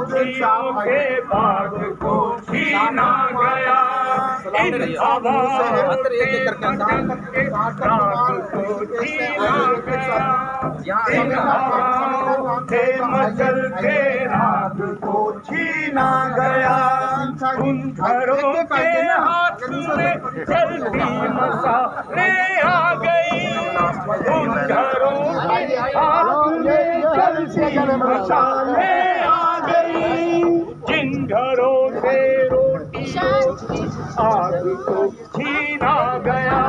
खुशियों के बाग को छीना गया, इन हवाओं से मचल के राग को छीना गया, इन हवाओं से मचल के राग को छीना गया। उन घरों के हाथ में जलती मसाले आ गई, उन घरों के हाथ में जलती मसाले आ गई, जिन घरों से रोटियों की आग को छीना गया,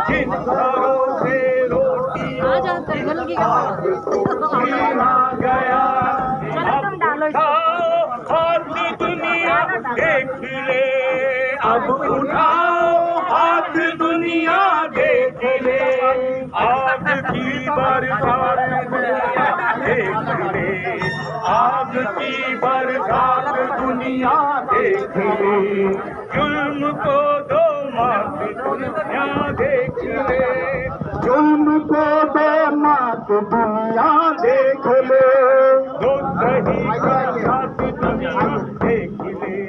जिन घरों से रोटियों की आग को छीना गया। अब उठाओ हाथ दुनिया देख ले, अब उठाओ हाथ दुनिया देख ले, आग की बरसात देख ले, आग की बरसात दुनिया देख ले, जुल्म को दो मात दुनिया देख ले, जुल्म को दो मात दुनिया देख ले, दो सही का साथ दुनिया देख ले,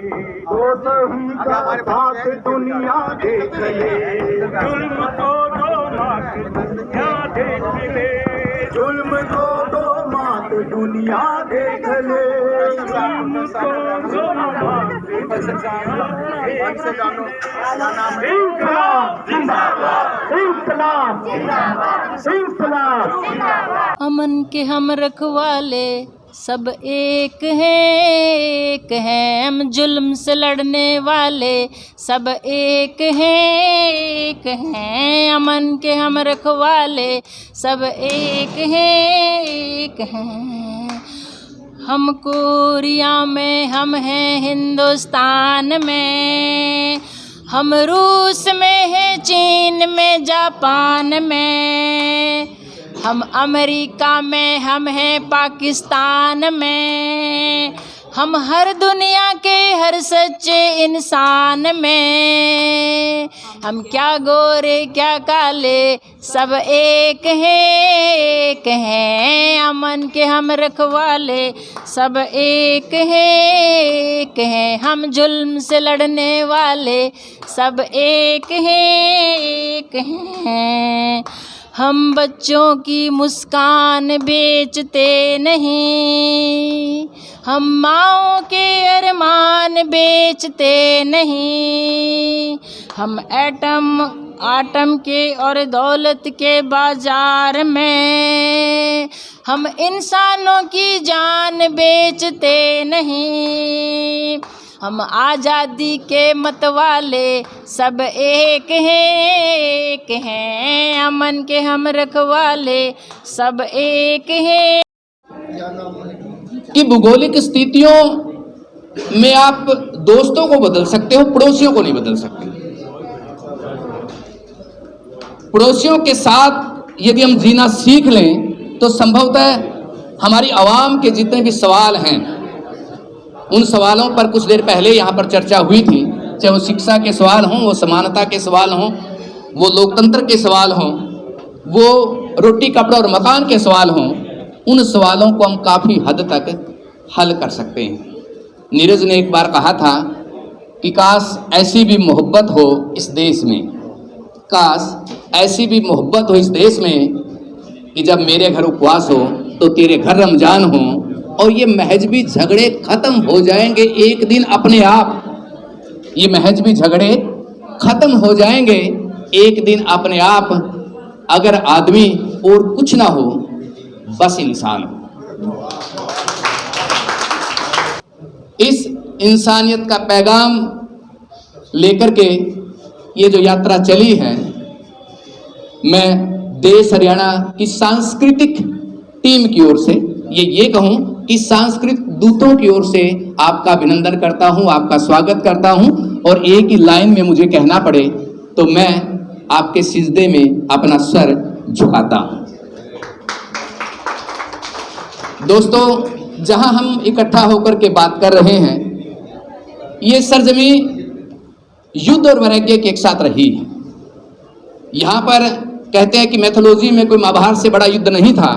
दो सही का साथ दुनिया देख ले, जुल्म को दो मात दुनिया देख ले, जुल्म को दो मात दुनिया देख ले, जुल्म को दो मात अमन के हम रखवाले सब एक हैं, हम जुल्म से लड़ने वाले सब एक हैं, अमन के हम रखवाले सब एक हैं। हम कोरिया में, हम हैं हिंदुस्तान में, हम रूस में हैं, चीन में, जापान में, हम अमेरिका में, हम हैं पाकिस्तान में, हम हर दुनिया के हर सच्चे इंसान में, हम क्या गोरे क्या काले सब एक हैं, अमन के हम रखवाले सब एक हैं, हम जुल्म से लड़ने वाले सब एक हैं। हम बच्चों की मुस्कान बेचते नहीं, हम माँओं के अरमान बेचते नहीं, हम आटम के और दौलत के बाजार में हम इंसानों की जान बेचते नहीं, हम आज़ादी के मतवाले सब एक हैं, अमन के हम रखवाले सब एक हैं। कि भूगोलिक स्थितियों में आप दोस्तों को बदल सकते हो, पड़ोसियों को नहीं बदल सकते। पड़ोसियों के साथ यदि हम जीना सीख लें तो संभवतः हमारी आवाम के जितने भी सवाल हैं, उन सवालों पर कुछ देर पहले यहाँ पर चर्चा हुई थी, चाहे वो शिक्षा के सवाल हों, वो समानता के सवाल हों, वो लोकतंत्र के सवाल हों, वो रोटी कपड़ा और मकान के सवाल हों, उन सवालों को हम काफ़ी हद तक हल कर सकते हैं। नीरज ने एक बार कहा था कि काश ऐसी भी मोहब्बत हो इस देश में, काश ऐसी भी मोहब्बत हो इस देश में कि जब मेरे घर उपवास हो तो तेरे घर रमजान हो, और ये महज भी झगड़े खत्म हो जाएंगे एक दिन अपने आप। ये महज भी झगड़े खत्म हो जाएंगे एक दिन अपने आप, अगर आदमी और कुछ ना हो बस इंसान हो। इस इंसानियत का पैगाम लेकर के ये जो यात्रा चली है, मैं देश हरियाणा की सांस्कृतिक टीम की ओर से ये कहूं कि सांस्कृतिक दूतों की ओर से आपका अभिनंदन करता हूं, आपका स्वागत करता हूं, और एक ही लाइन में मुझे कहना पड़े तो मैं आपके सिजदे में अपना सर झुकाता हूं। दोस्तों, जहां हम इकट्ठा होकर के बात कर रहे हैं, ये सरजमी युद्ध और वैराग्य के एक साथ रही है। यहाँ पर कहते हैं कि मैथोलॉजी में कोई महाभारत से बड़ा युद्ध नहीं था,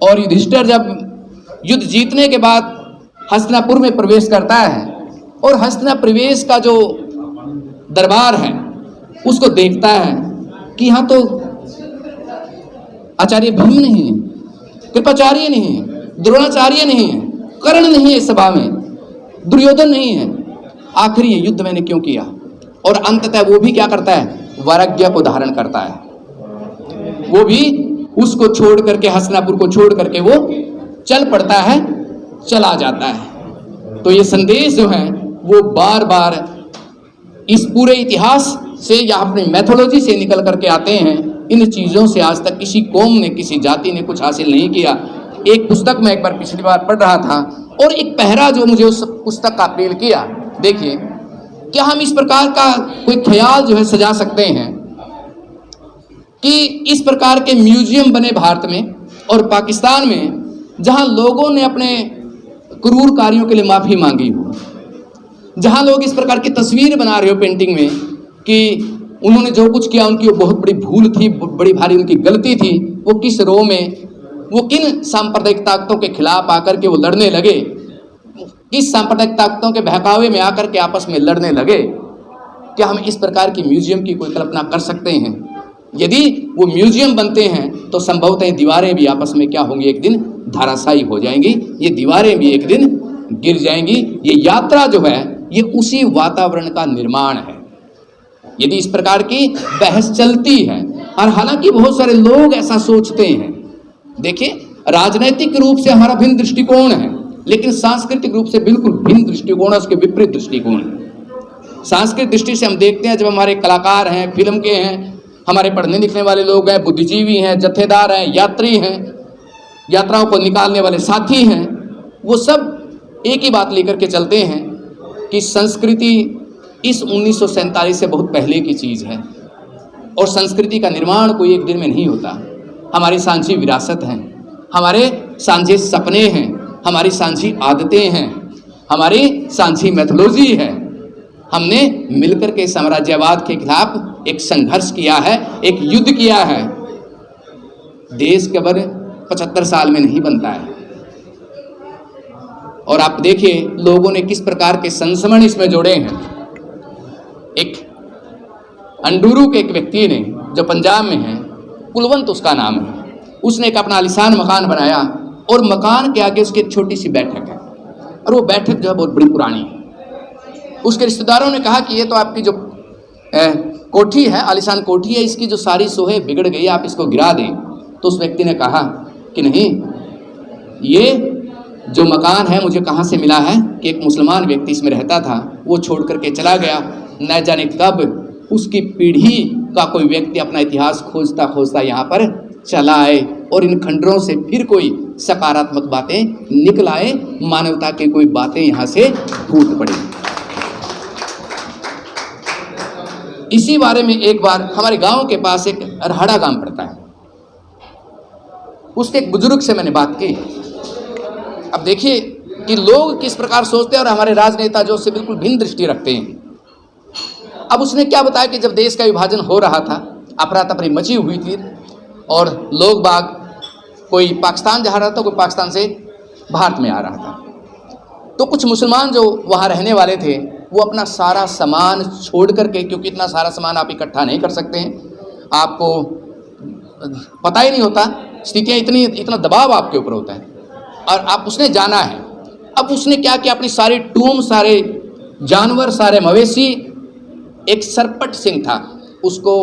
और युधिष्ठिर जब युद्ध जीतने के बाद हस्तिनापुर में प्रवेश करता है और हस्तिनापुर प्रवेश का जो दरबार है उसको देखता है कि यहाँ तो आचार्य भीम नहीं है, कृपाचार्य नहीं है, द्रोणाचार्य नहीं है, कर्ण नहीं है सभा में, दुर्योधन नहीं है। आखिर ये युद्ध मैंने क्यों किया? और अंततः वो भी क्या करता है? वैराग्य को धारण करता है। वो भी उसको छोड़ करके, हस्तिनापुर को छोड़ करके वो चल पड़ता है, चला जाता है। तो ये संदेश जो है वो बार बार इस पूरे इतिहास से या अपनी मैथोलॉजी से निकल करके आते हैं। इन चीज़ों से आज तक किसी कौम ने, किसी जाति ने कुछ हासिल नहीं किया। एक पुस्तक मैं एक बार पिछली बार पढ़ रहा था और एक पहरा जो मुझे उस पुस्तक का अपील किया। देखिए, क्या हम इस प्रकार का कोई ख्याल जो है सजा सकते हैं कि इस प्रकार के म्यूजियम बने भारत में और पाकिस्तान में, जहां लोगों ने अपने क्रूर कार्यों के लिए माफ़ी मांगी हो, जहां लोग इस प्रकार की तस्वीर बना रहे हो पेंटिंग में कि उन्होंने जो कुछ किया उनकी वो बहुत बड़ी भूल थी, बड़ी भारी उनकी गलती थी, वो किस रो में, वो किन सांप्रदायिक ताकतों के खिलाफ आकर के वो लड़ने लगे, किस सांप्रदायिक ताकतों के बहकावे में आकर के आपस में लड़ने लगे। क्या हम इस प्रकार की म्यूजियम की कोई कल्पना कर सकते हैं? यदि वो म्यूजियम बनते हैं तो संभवतः दीवारें भी आपस में क्या होंगी, एक दिन धाराशायी हो जाएंगी, ये दीवारें भी एक दिन गिर जाएंगी। ये यात्रा जो है ये उसी वातावरण का निर्माण है। यदि इस प्रकार की बहस चलती है, और हालांकि बहुत सारे लोग ऐसा सोचते हैं। देखिए, राजनीतिक रूप से हमारा भिन्न दृष्टिकोण है, लेकिन सांस्कृतिक रूप से बिल्कुल भिन्न दृष्टिकोण है, उसके विपरीत दृष्टिकोण है। सांस्कृतिक दृष्टि से हम देखते हैं, जब हमारे कलाकार हैं, फिल्म के हैं, हमारे पढ़ने लिखने वाले लोग हैं, बुद्धिजीवी हैं, जत्थेदार हैं, यात्री हैं, यात्राओं को निकालने वाले साथी हैं, वो सब एक ही बात लेकर के चलते हैं कि संस्कृति इस 1947 से बहुत पहले की चीज़ है और संस्कृति का निर्माण कोई एक दिन में नहीं होता। हमारी सांझी विरासत हैं, हमारे सांझे सपने हैं, हमारी सांझी आदतें हैं, हमारी सांझी मैथोलॉजी है। हमने मिलकर के साम्राज्यवाद के खिलाफ एक संघर्ष किया है, एक युद्ध किया है। देश केवल 75 साल में नहीं बनता है। और आप देखिए लोगों ने किस प्रकार के संस्मरण इसमें जोड़े हैं। एक अंडूरू के एक व्यक्ति ने, जो पंजाब में है, कुलवंत उसका नाम है, उसने एक अपना आलीशान मकान बनाया और मकान के आगे उसकी एक छोटी सी बैठक है और वो बैठक जो है बहुत बड़ी पुरानी है। उसके रिश्तेदारों ने कहा कि ये तो आपकी जो कोठी है, आलीशान कोठी है, इसकी जो सारी सोहे बिगड़ गई, आप इसको गिरा दें। तो उस व्यक्ति ने कहा कि नहीं, ये जो मकान है मुझे कहाँ से मिला है कि एक मुसलमान व्यक्ति इसमें रहता था, वो छोड़ करके चला गया। न जाने कब उसकी पीढ़ी का कोई व्यक्ति अपना इतिहास खोजता खोजता यहाँ पर चला आए और इन खंडरों से फिर कोई सकारात्मक बातें निकल आए, मानवता की कोई बातें यहाँ से फूट पड़ी। इसी बारे में एक बार हमारे गांव के पास एक अरहाड़ा गांव पड़ता है, उसके एक बुजुर्ग से मैंने बात की। अब देखिए कि लोग किस प्रकार सोचते हैं और हमारे राजनेता जो उससे बिल्कुल भिन्न दृष्टि रखते हैं। अब उसने क्या बताया कि जब देश का विभाजन हो रहा था, अफरा तफरी मची हुई थी और लोग बाग, कोई पाकिस्तान जा रहा था, कोई पाकिस्तान से भारत में आ रहा था, तो कुछ मुसलमान जो वहाँ रहने वाले थे वो अपना सारा सामान छोड़ करके, क्योंकि इतना सारा सामान आप इकट्ठा नहीं कर सकते हैं, आपको पता ही नहीं होता, स्थितियाँ इतना दबाव आपके ऊपर होता है और आप उसने जाना है। अब उसने क्या किया, अपनी सारी टूम, सारे जानवर, सारे मवेशी, एक सरपट सिंह था, उसको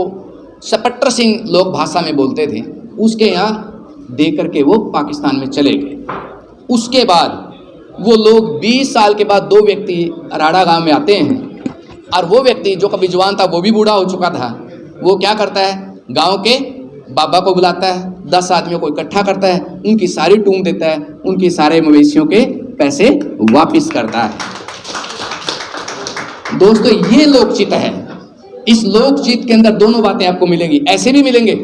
सपट्टर सिंह लोग भाषा में बोलते थे, उसके यहाँ दे करके वो पाकिस्तान में चले गए। उसके बाद वो लोग 20 साल के बाद दो व्यक्ति अराड़ा गांव में आते हैं और वो व्यक्ति जो कभी जवान था वो भी बूढ़ा हो चुका था, वो क्या करता है, गांव के बाबा को बुलाता है, 10 आदमियों को इकट्ठा करता है, उनकी सारी टूम देता है, उनके सारे मवेशियों के पैसे वापस करता है। दोस्तों, ये लोकचित है। इस लोकचित के अंदर दोनों बातें आपको मिलेंगी। ऐसे भी मिलेंगे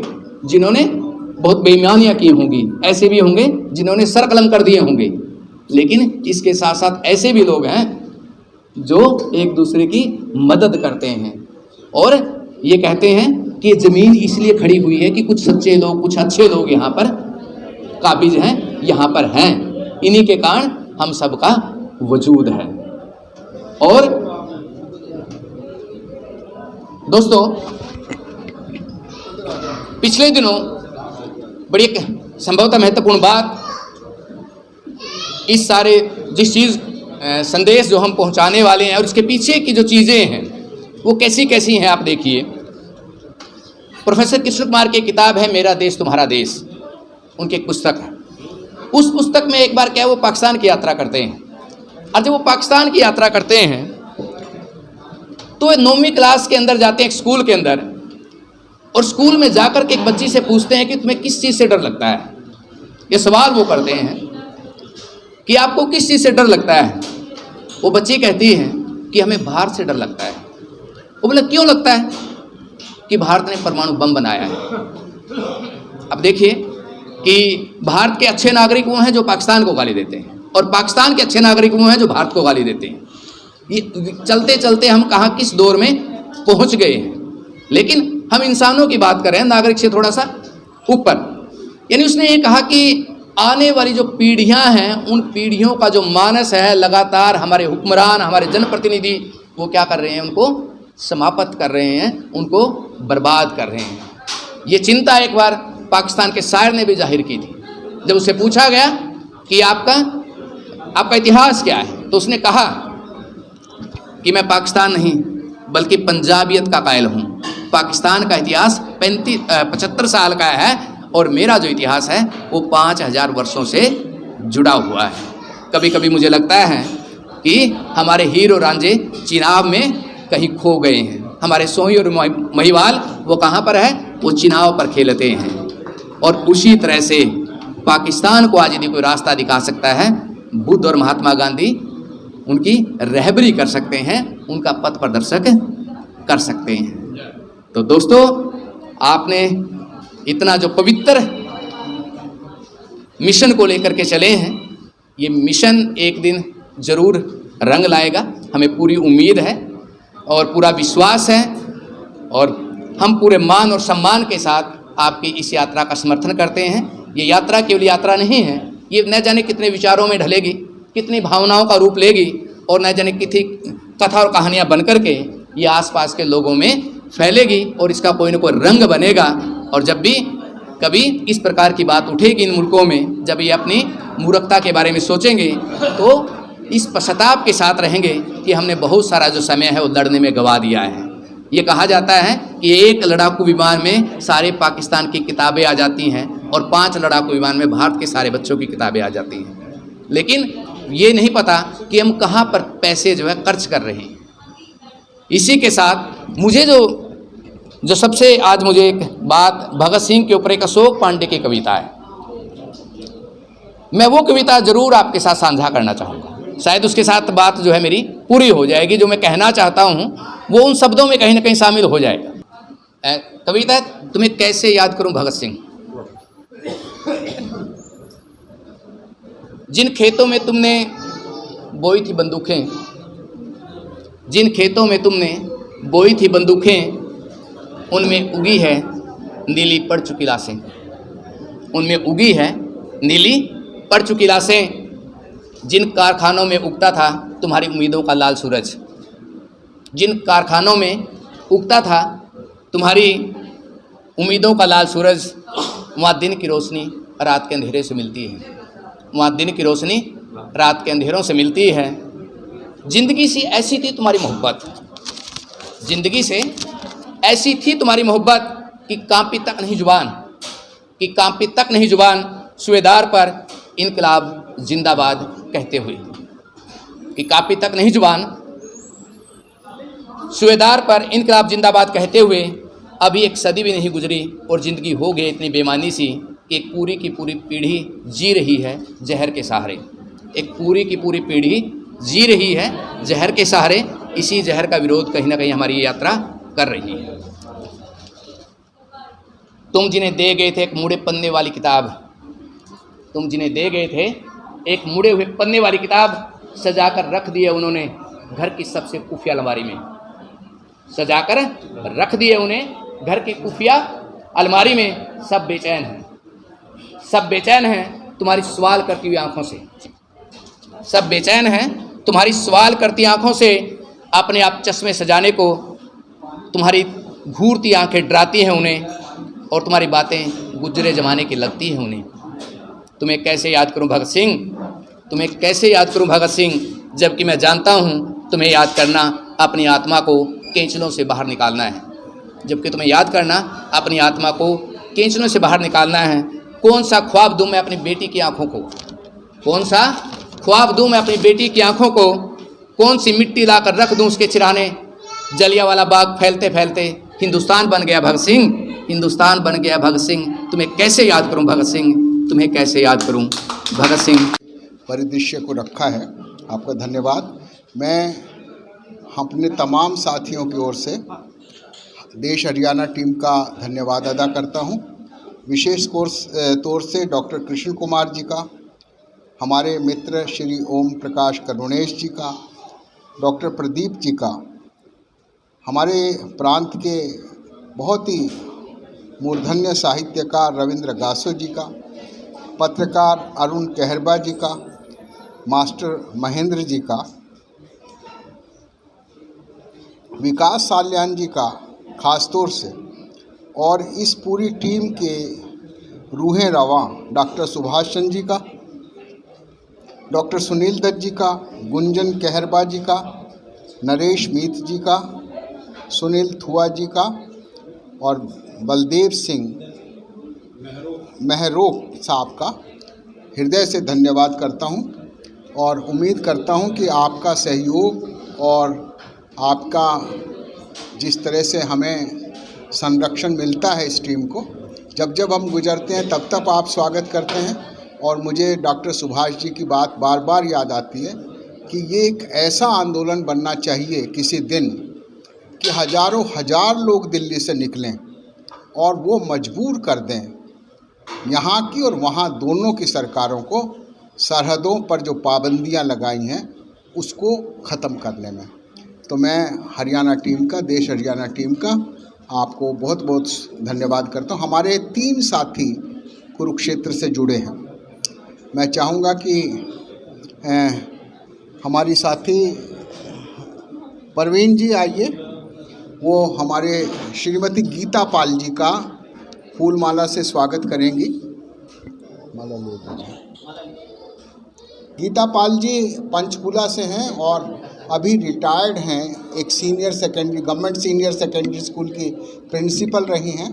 जिन्होंने बहुत बेईमानियां की होंगी, ऐसे भी होंगे जिन्होंने सर कलम कर दिए होंगे, लेकिन इसके साथ साथ ऐसे भी लोग हैं जो एक दूसरे की मदद करते हैं और ये कहते हैं कि ज़मीन इसलिए खड़ी हुई है कि कुछ सच्चे लोग, कुछ अच्छे लोग यहाँ पर काबिज हैं, यहाँ पर हैं, इन्हीं के कारण हम सबका वजूद है। और दोस्तों, पिछले दिनों बड़ी एक संभवतः महत्वपूर्ण बात, इस सारे जिस चीज़ संदेश जो हम पहुंचाने वाले हैं और इसके पीछे की जो चीज़ें हैं वो कैसी कैसी हैं, आप देखिए। प्रोफेसर कृष्ण कुमार की किताब है मेरा देश तुम्हारा देश, उनकी एक पुस्तक है। उस पुस्तक में एक बार क्या है, वो पाकिस्तान की यात्रा करते हैं, और जब वो पाकिस्तान की यात्रा करते हैं तो 9वीं क्लास के अंदर जाते हैं, एक स्कूल के अंदर, और स्कूल में जाकर के एक बच्ची से पूछते हैं कि तुम्हें किस चीज़ से डर लगता है। ये सवाल वो करते हैं कि आपको किस चीज़ से डर लगता है। वो बच्ची कहती है कि हमें भारत से डर लगता है। वो बोले क्यों लगता है? कि भारत ने परमाणु बम बनाया है। अब देखिए कि भारत के अच्छे नागरिक वो हैं जो पाकिस्तान को गाली देते हैं, और पाकिस्तान के अच्छे नागरिक वो हैं जो भारत को गाली देते हैं। ये चलते चलते हम कहाँ किस दौर में पहुँच गए हैं। लेकिन हम इंसानों की बात कर रहे हैं, नागरिक से थोड़ा सा ऊपर। यानी उसने ये कहा कि आने वाली जो पीढ़ियां हैं, उन पीढ़ियों का जो मानस है, लगातार हमारे हुक्मरान, हमारे जनप्रतिनिधि वो क्या कर रहे हैं, उनको समाप्त कर रहे हैं, उनको बर्बाद कर रहे हैं। ये चिंता एक बार पाकिस्तान के शायर ने भी जाहिर की थी। जब उससे पूछा गया कि आपका इतिहास क्या है, तो उसने कहा कि मैं पाकिस्तान नहीं बल्कि पंजाबियत का कायल हूँ। पाकिस्तान का इतिहास 75 साल का है, और मेरा जो इतिहास है वो 5000 वर्षों से जुड़ा हुआ है। कभी कभी मुझे लगता है कि हमारे हीर और रांझे चिनाब में कहीं खो गए हैं। हमारे सोही और महिवाल वो कहाँ पर है? वो चिनाब पर खेलते हैं। और उसी तरह से पाकिस्तान को आज यदि कोई रास्ता दिखा सकता है, बुद्ध और महात्मा गांधी उनकी रहबरी कर सकते हैं, उनका पथ प्रदर्शक कर सकते हैं। तो दोस्तों, आपने इतना जो पवित्र मिशन को लेकर के चले हैं, ये मिशन एक दिन जरूर रंग लाएगा, हमें पूरी उम्मीद है और पूरा विश्वास है, और हम पूरे मान और सम्मान के साथ आपकी इस यात्रा का समर्थन करते हैं। ये यात्रा केवल यात्रा नहीं है, ये न जाने कितने विचारों में ढलेगी, कितनी भावनाओं का रूप लेगी, और न जाने कितनी कथा और कहानियाँ बनकर के ये आसपास के लोगों में फैलेगी, और इसका कोई न कोई रंग बनेगा। और जब भी कभी इस प्रकार की बात उठेगी इन मुल्कों में, जब ये अपनी मूर्खता के बारे में सोचेंगे, तो इस पश्चाताप के साथ रहेंगे कि हमने बहुत सारा जो समय है वो लड़ने में गंवा दिया है। ये कहा जाता है कि एक लड़ाकू विमान में सारे पाकिस्तान की किताबें आ जाती हैं, और 5 लड़ाकू विमान में भारत के सारे बच्चों की किताबें आ जाती हैं। लेकिन ये नहीं पता कि हम कहाँ पर पैसे जो है खर्च कर रहे हैं। इसी के साथ मुझे जो सबसे आज मुझे एक बात, भगत सिंह के ऊपर एक अशोक पांडे की कविता है, मैं वो कविता जरूर आपके साथ साझा करना चाहूँगा। शायद उसके साथ बात जो है मेरी पूरी हो जाएगी। जो मैं कहना चाहता हूँ वो उन शब्दों में कहीं ना कहीं शामिल हो जाएगा। कविता है, तुम्हें कैसे याद करूँ भगत सिंह, जिन खेतों में तुमने बोई थी बंदूकें, जिन खेतों में तुमने बोई थी बंदूकें, उनमें उगी है नीली पड़ चुकी लाशें, उनमें उगी है नीली पड़ चुकी लाशें। जिन कारखानों में उगता था तुम्हारी उम्मीदों का लाल सूरज, जिन कारखानों में उगता था तुम्हारी उम्मीदों का लाल सूरज, वहाँ दिन की रोशनी रात के अंधेरे से मिलती है, वहाँ दिन की रोशनी रात के अंधेरों से मिलती है। जिंदगी से ऐसी थी तुम्हारी मोहब्बत, जिंदगी से ऐसी थी तुम्हारी मोहब्बत कि कांपी तक नहीं जुबान, कि कांपी तक नहीं जुबान सूबेदार पर इनकलाब जिंदाबाद कहते हुए, कि कांपी तक नहीं जुबान सूबेदार पर इनकलाब जिंदाबाद कहते हुए। अभी एक सदी भी नहीं गुजरी और ज़िंदगी हो गई इतनी बेमानी सी कि एक पूरी की पूरी पीढ़ी जी रही है जहर के सहारे, एक पूरी की पूरी पीढ़ी जी रही है जहर के सहारे। इसी जहर का विरोध कहीं ना कहीं हमारी ये यात्रा कर रही है। तुम जिन्हें दे गए थे एक मुड़े पन्ने वाली किताब, तुम जिन्हें दे गए थे एक मुड़े हुए पन्ने वाली किताब, सजाकर रख दिए उन्होंने घर की सबसे खुफिया अलमारी में, सजाकर रख दिए उन्हें घर की खुफिया अलमारी में। सब बेचैन हैं, सब बेचैन हैं तुम्हारी सवाल करती हुई आंखों से, सब बेचैन हैं तुम्हारी सवाल करती आंखों से अपने आप चश्मे सजाने को, तुम्हारी घूरती आंखें डराती हैं उन्हें, और तुम्हारी बातें गुजरे ज़माने की लगती हैं उन्हें। तुम्हें कैसे याद करूं भगत सिंह, तुम्हें कैसे याद करूं भगत सिंह, जबकि मैं जानता हूं तुम्हें याद करना अपनी आत्मा को केंचलों से बाहर निकालना है, जबकि तुम्हें याद करना अपनी आत्मा को केंचलों से बाहर निकालना है। कौन सा ख्वाब दूं मैं अपनी बेटी की आंखों को, कौन सा ख्वाब दूं मैं अपनी बेटी की आंखों को, कौन सी मिट्टी लाकर रख दूं उसके सिरहाने। जलियांवाला बाग फैलते फैलते हिंदुस्तान बन गया भगत सिंह, हिंदुस्तान बन गया भगत सिंह। तुम्हें कैसे याद करूं भगत सिंह, तुम्हें कैसे याद करूं भगत सिंह। परिदृश्य को रखा है, आपका धन्यवाद। मैं अपने तमाम साथियों की ओर से देश हरियाणा टीम का धन्यवाद अदा करता हूं। विशेष तौर से डॉक्टर कृष्ण कुमार जी का, हमारे मित्र श्री ओम प्रकाश करुणेश जी का, डॉक्टर प्रदीप जी का, हमारे प्रांत के बहुत ही मूर्धन्य साहित्यकार रविंद्र गासो जी का, पत्रकार अरुण कहरबा जी का, मास्टर महेंद्र जी का, विकास साल्यान जी का खास तौर से, और इस पूरी टीम के रूहें रवां डॉक्टर सुभाष चंद्र जी का, डॉक्टर सुनील दत्त जी का, गुंजन कहरबा जी का, नरेश मीत जी का, सुनील थुआ जी का, और बलदेव सिंह महरोक साहब का हृदय से धन्यवाद करता हूं, और उम्मीद करता हूं कि आपका सहयोग और आपका जिस तरह से हमें संरक्षण मिलता है इस टीम को, जब जब हम गुजरते हैं तब तब आप स्वागत करते हैं। और मुझे डॉक्टर सुभाष जी की बात बार बार याद आती है कि ये एक ऐसा आंदोलन बनना चाहिए किसी दिन कि हजारों हजार लोग दिल्ली से निकलें और वो मजबूर कर दें यहाँ की और वहाँ दोनों की सरकारों को सरहदों पर जो पाबंदियाँ लगाई हैं उसको ख़त्म करने में। तो मैं हरियाणा टीम का, देश हरियाणा टीम का आपको बहुत बहुत धन्यवाद करता हूँ। हमारे 3 साथी कुरुक्षेत्र से जुड़े हैं। मैं चाहूँगा कि हमारी साथी परवीन जी आइए, वो हमारे श्रीमती गीता पाल जी का फूलमाला से स्वागत करेंगी। माला ले लीजिए। गीता पाल जी पंचकुला से हैं और अभी रिटायर्ड हैं, एक गवर्नमेंट सीनियर सेकेंडरी स्कूल की प्रिंसिपल रही हैं।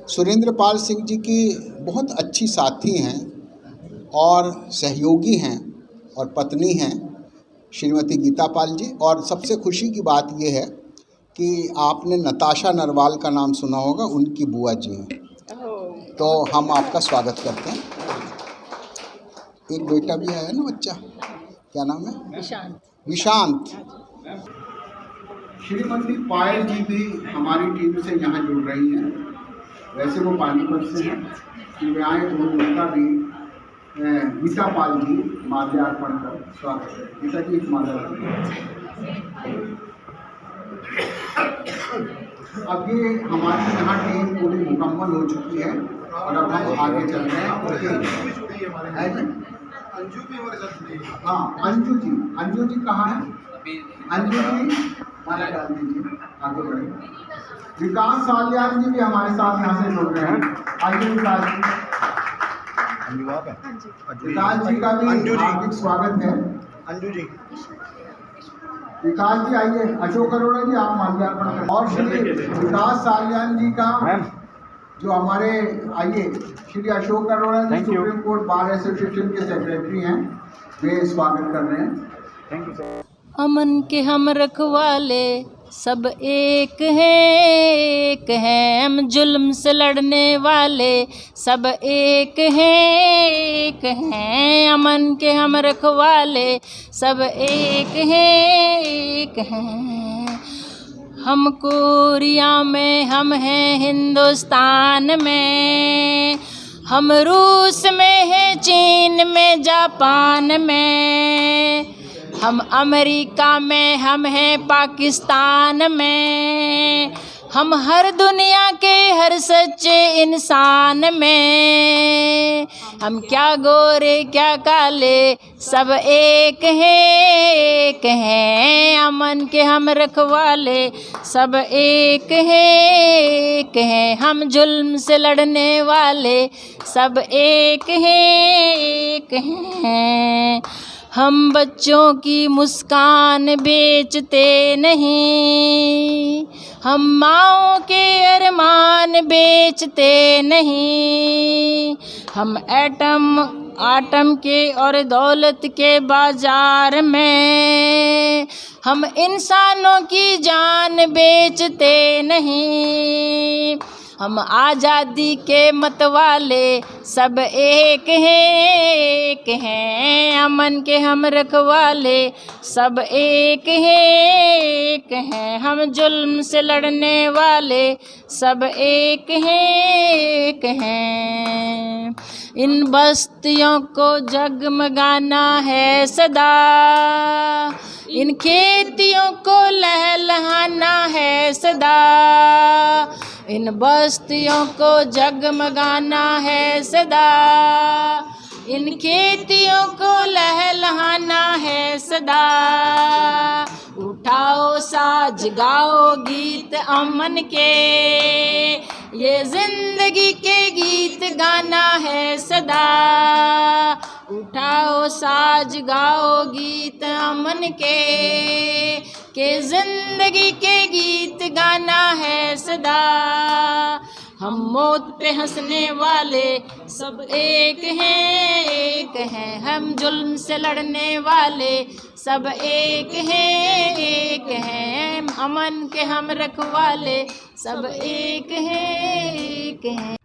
सुरेंद्र पाल सिंह जी की बहुत अच्छी साथी हैं और सहयोगी हैं और पत्नी हैं श्रीमती गीता पाल जी। और सबसे खुशी की बात ये है कि आपने नताशा नरवाल का नाम सुना होगा, उनकी बुआ जी हैं। तो हम आपका स्वागत करते हैं। एक बेटा भी है ना, बच्चा क्या नाम है? विशांत। श्रीमती पायल जी भी हमारी टीम से यहाँ जुड़ रही हैं। वैसे वो पानीपत से हैं, कि आए तो उनका भी गीता पाल जी माल्यार्पण कर स्वागत है। गीता जी माल्यार्पण। अब ये हमारी यहाँ टीम पूरी मुकम्मल हो चुकी है और अब हम आगे चल रहे हैं। अंजू भी हमारे साथ जुड़ी है। हाँ, अंजू जी कहाँ है? अंजू जी माला डाल दीजिए, आगे बढ़े। विकास साल्यान जी भी हमारे साथ यहाँ से जुड़ रहे हैं। आइए विकास जी। विकास जी का भी हार्दिक स्वागत है। अंजू जी, विकास जी आइए। अशोक अरोड़ा जी आप माल्यार्पण करें। और श्री विकास साल्यान जी का जो हमारे, आइए, श्री अशोक अरोड़ा जी सुप्रीम कोर्ट बार एसोसिएशन के सेक्रेटरी हैं, वे स्वागत कर रहे हैं। Thank you sir. अमन के हम रखवाले सब एक हैं, हम जुल्म से लड़ने वाले सब एक हैं, अमन के हम रखवाले सब एक हैं। हम कोरिया में, हम हैं हिंदुस्तान में, हम रूस में हैं, चीन में, जापान में, हम अमेरिका में, हम हैं पाकिस्तान में, हम हर दुनिया के हर सच्चे इंसान में, हम क्या गोरे क्या काले सब एक हैं, अमन के हम रखवाले सब एक हैं, हम जुल्म से लड़ने वाले सब एक हैं। हम बच्चों की मुस्कान बेचते नहीं, हम माँओं के अरमान बेचते नहीं, हम आटम के और दौलत के बाजार में हम इंसानों की जान बेचते नहीं। हम आज़ादी के मतवाले सब एक हैं, अमन के हम रखवाले सब एक हैं, हम जुल्म से लड़ने वाले सब एक हैं। इन बस्तियों को जगमगाना है सदा, इन खेतियों को लहलहाना है सदा, इन बस्तियों को जगमगाना है सदा, इन खेतियों को लहलहाना है सदा। उठाओ साज गाओ गीत अमन के, ये जिंदगी के गीत गाना है सदा। उठाओ साज गाओ गीत अमन के जिंदगी के गीत गाना है सदा। हम मौत पे हंसने वाले सब एक हैं, हम जुल्म से लड़ने वाले सब एक हैं, अमन के हम रखवाले सब एक हैं।